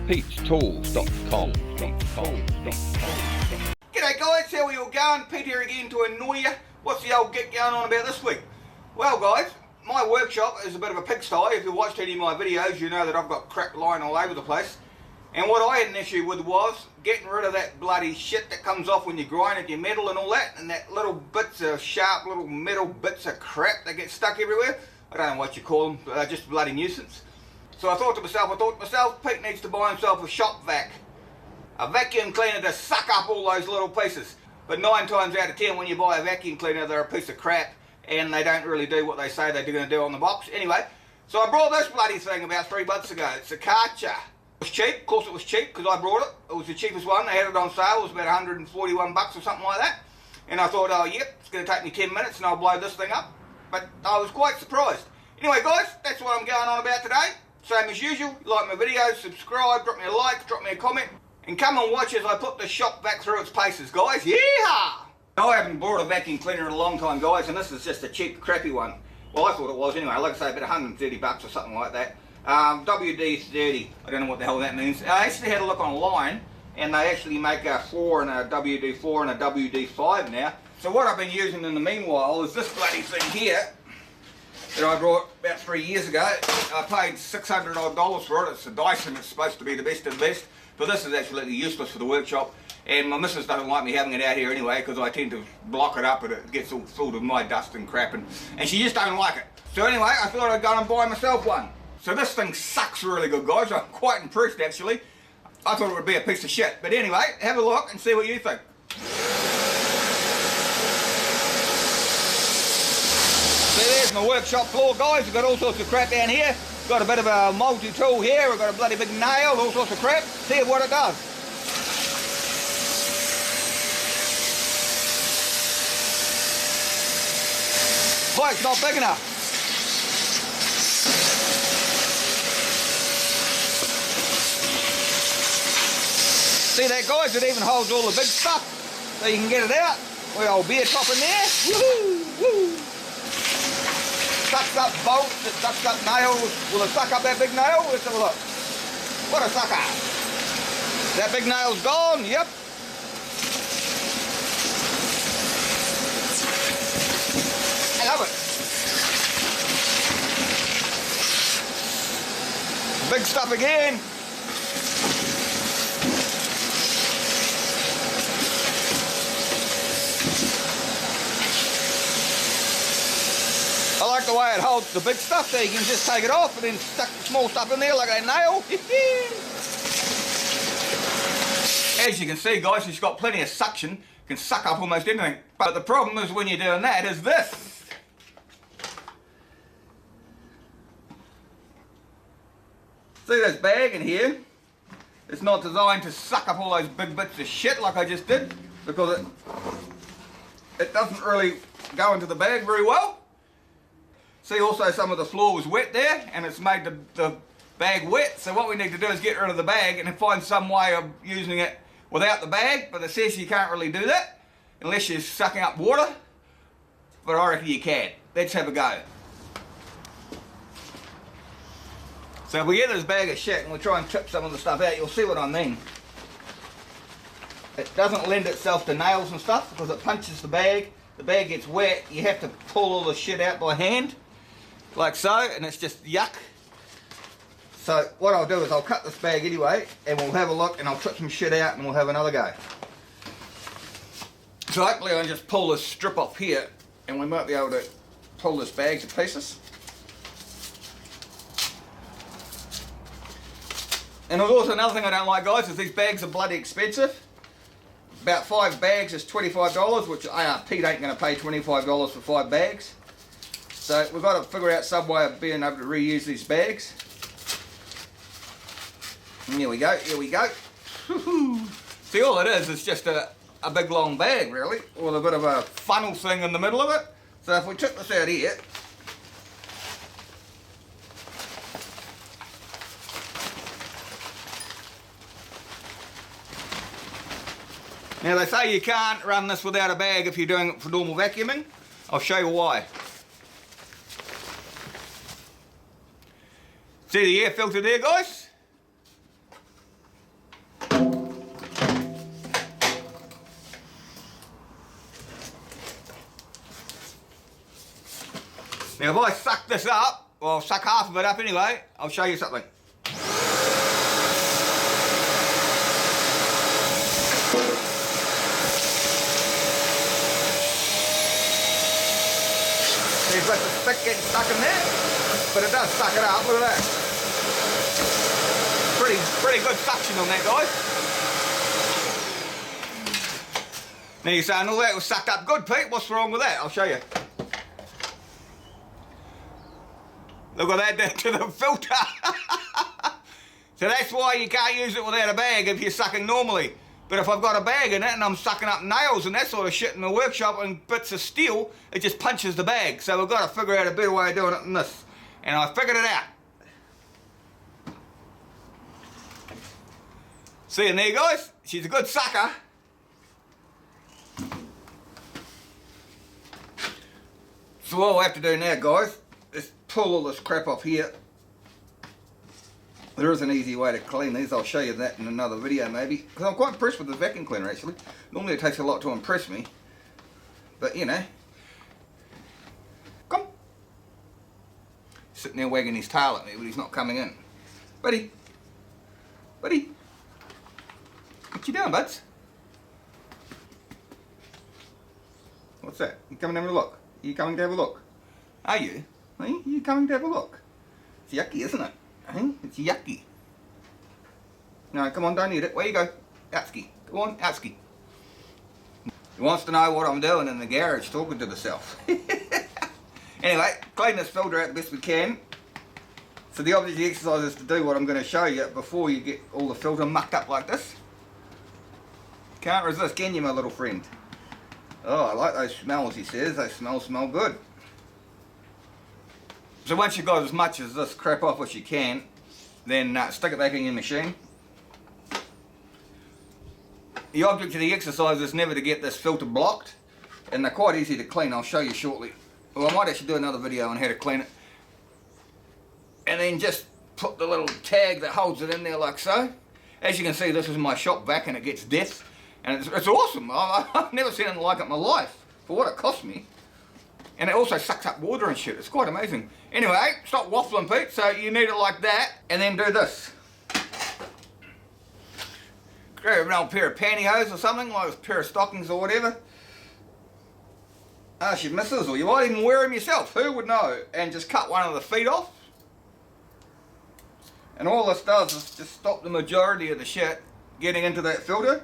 Pete'sTools.com. G'day guys, how are you all going? Pete here again to annoy you. What's the old git going on about this week? Well guys, my workshop is a bit of a pigsty. If you've watched any of my videos, you know that I've got crap lying all over the place. And what I had an issue with was getting rid of that bloody shit that comes off when you grind at your metal and all that, and that little bits of sharp little metal bits of crap that get stuck everywhere. I don't know what you call them, just a bloody nuisance. So I thought to myself, Pete needs to buy himself a shop vac. A vacuum cleaner to suck up all those little pieces. But 9 times out of 10 when you buy a vacuum cleaner, they're a piece of crap and they don't really do what they say they're going to do on the box. Anyway, so I brought this bloody thing about 3 months ago. It's a Karcher. It was cheap, of course it was cheap because I brought it. It was the cheapest one, they had it on sale, it was about 141 bucks or something like that. And I thought, oh yep, it's going to take me 10 minutes and I'll blow this thing up. But I was quite surprised. Anyway guys, that's what I'm going on about today. Same as usual, like my videos, subscribe, drop me a like, drop me a comment. And come and watch as I put the shop vac through its paces, guys. Yeehaw! I haven't bought a vacuum cleaner in a long time, guys, and this is just a cheap, crappy one. Well, I thought it was anyway. Like I say, about 130 bucks or something like that. WD3. I don't know what the hell that means. I actually had a look online, and they actually make a 4 and a WD4 and a WD5 now. So what I've been using in the meanwhile is this bloody thing here that I brought about 3 years ago. I paid $600 odd for it. It's a Dyson. It's supposed to be the best of the best. But this is absolutely useless for the workshop, and my missus doesn't like me having it out here anyway because I tend to block it up and it gets all filled with my dust and crap, and she just don't like it. So anyway, I thought I'd go and buy myself one. So this thing sucks really good, guys. I'm quite impressed actually. I thought it would be a piece of shit, but anyway, have a look and see what you think. See, there's my workshop floor, guys. We've got all sorts of crap down here. Got a bit of a multi-tool here, we've got a bloody big nail, all sorts of crap. See what it does. Pipe's not big enough. See that, guys? It even holds all the big stuff, so you can get it out. We old beer top in there. Woohoo! Woo! Sucks up bolts, it sucks up nails. Will it suck up that big nail? Let's have a look. What a sucker. That big nail's gone, yep. I love it. Big stuff again. I like the way it holds the big stuff, so you can just take it off and then stuck the small stuff in there like a nail. As you can see, guys, it's got plenty of suction. It can suck up almost anything. But the problem is when you're doing that is this. See this bag in here? It's not designed to suck up all those big bits of shit like I just did, because it doesn't really go into the bag very well. See, also some of the floor was wet there, and it's made the bag wet. So what we need to do is get rid of the bag and find some way of using it without the bag. But it says you can't really do that unless you're sucking up water. But I reckon you can. Let's have a go. So if we get this bag of shit and we try and tip some of the stuff out, you'll see what I mean. It doesn't lend itself to nails and stuff because it punches the bag gets wet, you have to pull all the shit out by hand. Like so, and it's just yuck. So what I'll do is I'll cut this bag anyway, and we'll have a look, and I'll trip some shit out, and we'll have another go. So hopefully I'll just pull this strip off here, and we might be able to pull this bag to pieces. And there's also another thing I don't like, guys, is these bags are bloody expensive. About 5 bags is $25, which Pete ain't going to pay $25 for 5 bags. So we've got to figure out some way of being able to reuse these bags. And here we go, here we go. See, all it is just a big long bag, really, with a bit of a funnel thing in the middle of it. So if we took this out here, now they say you can't run this without a bag if you're doing it for normal vacuuming. I'll show you why. See the air filter there, guys? Now if I suck this up, well I'll suck half of it up anyway, I'll show you something. There's bits of stick getting stuck in there, but it does suck it up, look at that. Pretty good suction on that, guys. Now you're saying all that was sucked up good, Pete, what's wrong with that? I'll show you. Look at that down to the filter. So that's why you can't use it without a bag if you're sucking normally. But if I've got a bag in it and I'm sucking up nails and that sort of shit in the workshop and bits of steel, it just punches the bag. So we've got to figure out a better way of doing it than this. And I figured it out. See, and there guys, she's a good sucker. So what we'll have to do now, guys, is pull all this crap off here. There is an easy way to clean these. I'll show you that in another video maybe. Because I'm quite impressed with the vacuum cleaner actually. Normally it takes a lot to impress me. But you know. Come. Sitting there wagging his tail at me, but he's not coming in. Buddy. Buddy. What you doing, buds? What's that? You coming to have a look? Are you coming to have a look? Are you? Are you coming to have a look? It's yucky, isn't it? It's yucky. No, come on, don't eat it. Where you go? Outski. Go on, outski. He wants to know what I'm doing in the garage, talking to myself. Anyway, clean this filter out the best we can. So the object of the exercise is to do what I'm going to show you before you get all the filter mucked up like this. Can't resist, can you, my little friend? Oh, I like those smells, he says. Those smells smell good. So once you've got as much as this crap off as you can, then stick it back in your machine. The object of the exercise is never to get this filter blocked, and they're quite easy to clean. I'll show you shortly. Well, I might actually do another video on how to clean it. And then just put the little tag that holds it in there like so. As you can see, this is my shop vac and it gets death. And it's awesome. I've never seen anything like it in my life, for what it cost me. And it also sucks up water and shit. It's quite amazing. Anyway, stop waffling, Pete. So you need it like that, and then do this. Grab an old pair of pantyhose or something, like a pair of stockings or whatever. Ask your missus, or you might even wear them yourself. Who would know? And just cut one of the feet off. And all this does is just stop the majority of the shit getting into that filter.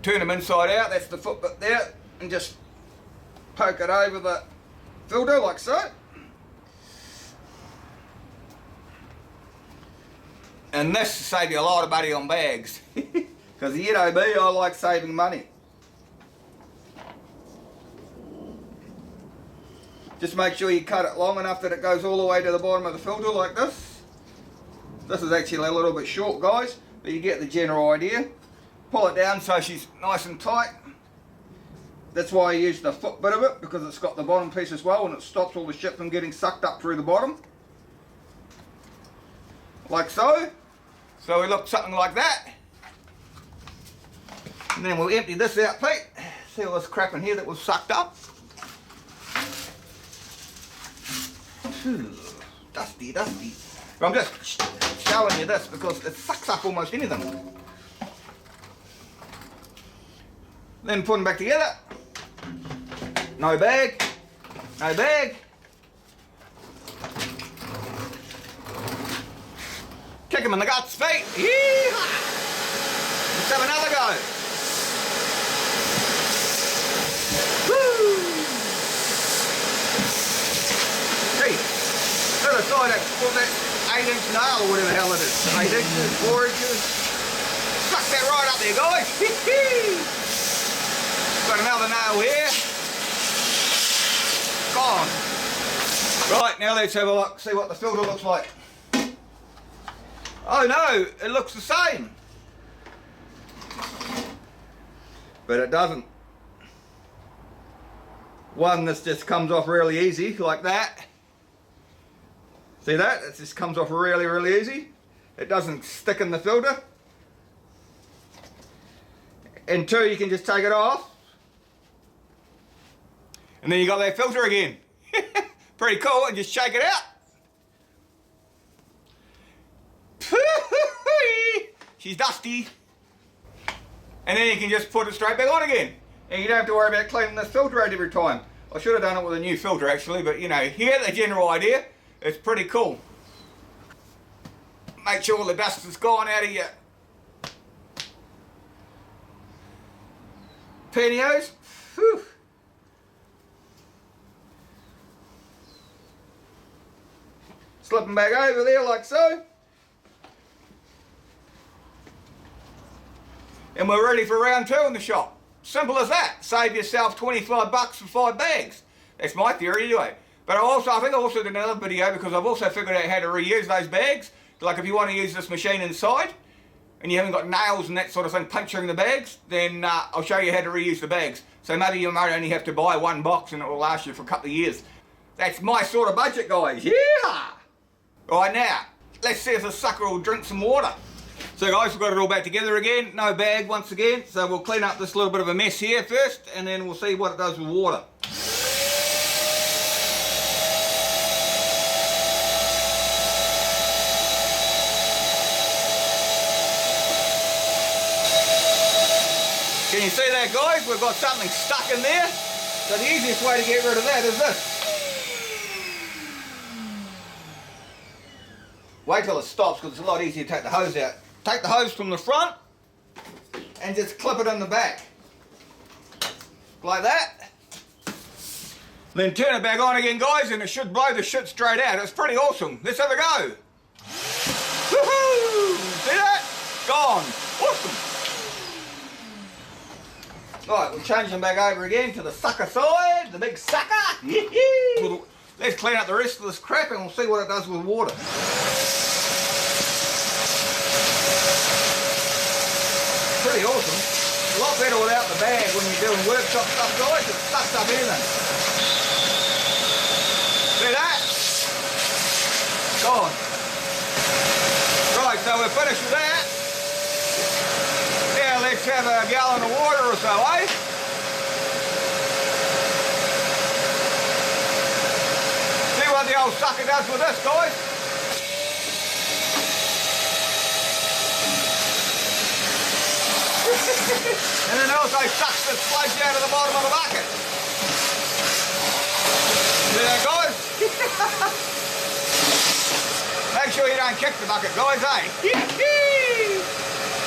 Turn them inside out, that's the foot bit there, and just poke it over the filter like so. And this will save you a lot of money on bags. Because you know me, I like saving money. Just make sure you cut it long enough that it goes all the way to the bottom of the filter like this. This is actually a little bit short, guys, but you get the general idea. Pull it down so she's nice and tight. That's why I use the foot bit of it, because it's got the bottom piece as well and it stops all the shit from getting sucked up through the bottom. Like so. So we look something like that. And then we'll empty this out, Pete. See all this crap in here that was sucked up. Dusty, dusty. But I'm just showing you this because it sucks up almost anything. Then put them back together. No bag. No bag. Kick them in the guts, feet. Yee-haw! Let's have another go. Woo! Hey, other side of that 8-inch nail or whatever the hell it is. 8 inches, 4 inches. Suck that right up there, guys. Got another nail here. Gone. Right, now let's have a look, see what the filter looks like. Oh no, it looks the same. But it doesn't. One, this just comes off really easy, like that. See that? It just comes off really, really easy. It doesn't stick in the filter. and 2, you can just take it off. And then you got that filter again. Pretty cool, and just shake it out. She's dusty. And then you can just put it straight back on again. And you don't have to worry about cleaning this filter out every time. I should have done it with a new filter actually, but you know, you get the general idea. It's pretty cool. Make sure all the dust is gone out of your pantyhose. Whew. Slip them back over there like so. And we're ready for round 2 in the shop. Simple as that. Save yourself 25 bucks for 5 bags. That's my theory anyway. But I think I also did another video because I've also figured out how to reuse those bags. Like if you want to use this machine inside and you haven't got nails and that sort of thing puncturing the bags, then I'll show you how to reuse the bags. So maybe you might only have to buy 1 box and it will last you for a couple of years. That's my sort of budget, guys. Yeah! Right now, let's see if this sucker will drink some water. So guys, we've got it all back together again. No bag once again. So we'll clean up this little bit of a mess here first and then we'll see what it does with water. Can you see that, guys? We've got something stuck in there. So the easiest way to get rid of that is this. Wait till it stops because it's a lot easier to take the hose out. Take the hose from the front and just clip it in the back. Like that. Then turn it back on again, guys, and it should blow the shit straight out. It's pretty awesome. Let's have a go. Woohoo! See that? Gone. Awesome. Right, we'll change them back over again to the sucker side, the big sucker. Let's clean up the rest of this crap and we'll see what it does with water. Pretty awesome. A lot better without the bag when you're doing workshop stuff, guys. It sucks up everything. See that? Gone. Right, so we're finished with that. Now let's have a gallon of water or so, eh? See what the old sucker does with this, guys. And then it also sucks the sludge out of the bottom of the bucket. See that, guys? Make sure you don't kick the bucket, guys, eh?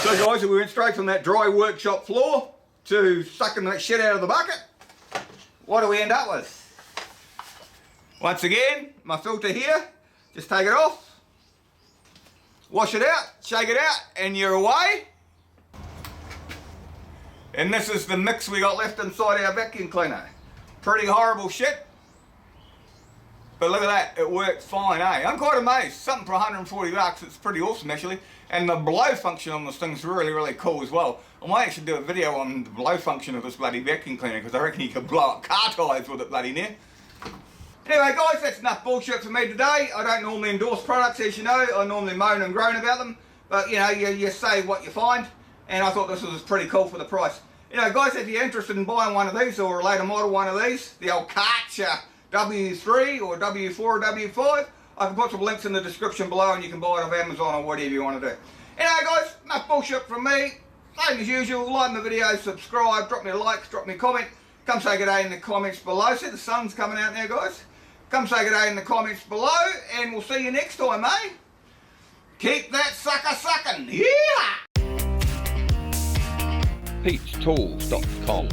So guys, we went straight from that dry workshop floor to sucking that shit out of the bucket. What do we end up with? Once again, my filter here. Just take it off. Wash it out, shake it out, and you're away. And this is the mix we got left inside our vacuum cleaner. Pretty horrible shit. But look at that, it worked fine, eh? I'm quite amazed. Something for 140 bucks, it's pretty awesome actually. And the blow function on this thing's really, really cool as well. I might actually do a video on the blow function of this bloody vacuum cleaner because I reckon you could blow up car tyres with it bloody near. Anyway guys, that's enough bullshit for me today. I don't normally endorse products, as you know. I normally moan and groan about them. But you know, you say what you find. And I thought this was pretty cool for the price. You know guys, if you're interested in buying one of these or a later model one of these, the old Karcher W3 or W4 or W5, I can put some links in the description below and you can buy it off Amazon or whatever you want to do. Anyway guys, enough bullshit from me. Same as usual, like my video, subscribe, drop me a like, drop me a comment. Come say good day in the comments below. See the sun's coming out now guys. Come say good day in the comments below and we'll see you next time, eh? Keep that sucker sucking. Yeah! Pete'sTools.com